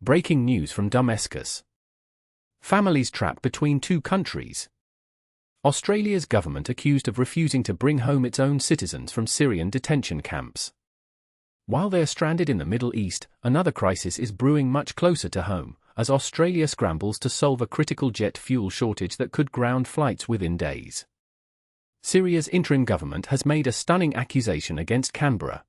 Breaking news from Damascus. Families trapped between two countries. Australia's government accused of refusing to bring home its own citizens from Syrian detention camps. While they're stranded in the Middle East, another crisis is brewing much closer to home, as Australia scrambles to solve a critical jet fuel shortage that could ground flights within days. Syria's interim government has made a stunning accusation against Canberra.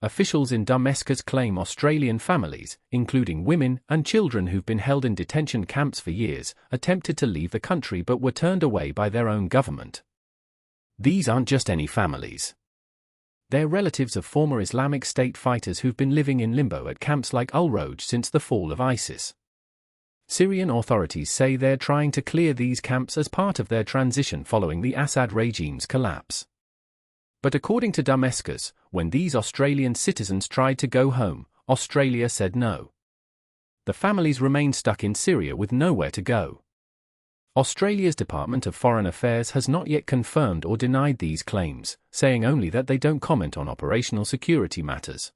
Officials in Damascus claim Australian families, including women and children who've been held in detention camps for years, attempted to leave the country but were turned away by their own government. These aren't just any families. They're relatives of former Islamic State fighters who've been living in limbo at camps like Al-Roj since the fall of ISIS. Syrian authorities say they're trying to clear these camps as part of their transition following the Assad regime's collapse. But according to Damascus, when these Australian citizens tried to go home, Australia said no. The families remain stuck in Syria with nowhere to go. Australia's Department of Foreign Affairs has not yet confirmed or denied these claims, saying only that they don't comment on operational security matters.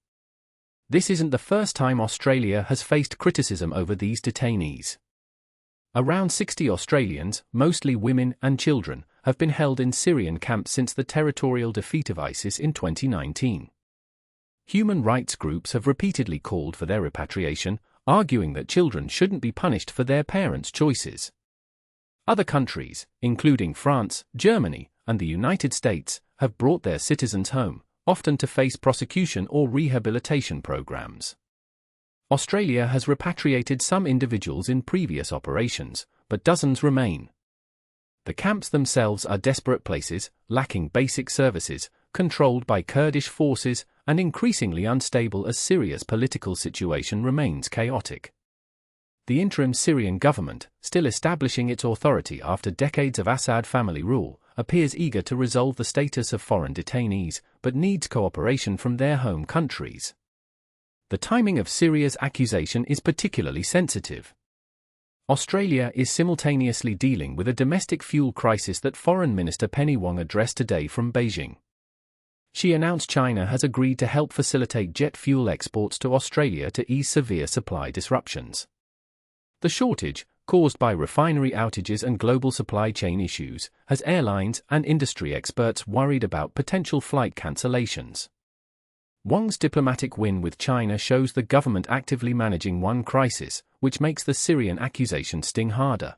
This isn't the first time Australia has faced criticism over these detainees. Around 60 Australians, mostly women and children, have been held in Syrian camps since the territorial defeat of ISIS in 2019. Human rights groups have repeatedly called for their repatriation, arguing that children shouldn't be punished for their parents' choices. Other countries, including France, Germany, and the United States, have brought their citizens home, often to face prosecution or rehabilitation programs. Australia has repatriated some individuals in previous operations, but dozens remain. The camps themselves are desperate places, lacking basic services, controlled by Kurdish forces, and increasingly unstable as Syria's political situation remains chaotic. The interim Syrian government, still establishing its authority after decades of Assad family rule, appears eager to resolve the status of foreign detainees, but needs cooperation from their home countries. The timing of Syria's accusation is particularly sensitive. Australia is simultaneously dealing with a domestic fuel crisis that Foreign Minister Penny Wong addressed today from Beijing. She announced China has agreed to help facilitate jet fuel exports to Australia to ease severe supply disruptions. The shortage, caused by refinery outages and global supply chain issues, has airlines and industry experts worried about potential flight cancellations. Wong's diplomatic win with China shows the government actively managing one crisis, which makes the Syrian accusation sting harder.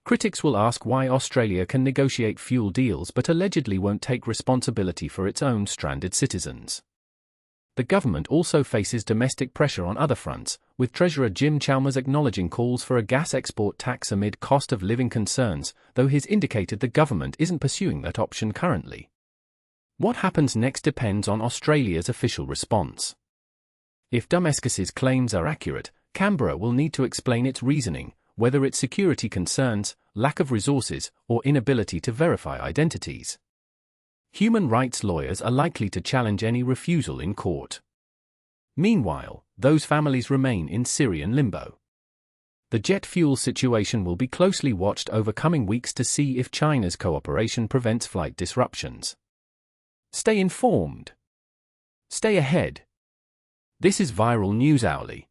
Critics will ask why Australia can negotiate fuel deals but allegedly won't take responsibility for its own stranded citizens. The government also faces domestic pressure on other fronts, with Treasurer Jim Chalmers acknowledging calls for a gas export tax amid cost of living concerns, though he's indicated the government isn't pursuing that option currently. What happens next depends on Australia's official response. If Damascus's claims are accurate, Canberra will need to explain its reasoning, whether it's security concerns, lack of resources, or inability to verify identities. Human rights lawyers are likely to challenge any refusal in court. Meanwhile, those families remain in Syrian limbo. The jet fuel situation will be closely watched over coming weeks to see if China's cooperation prevents flight disruptions. Stay informed. Stay ahead. This is Viral News Hourly.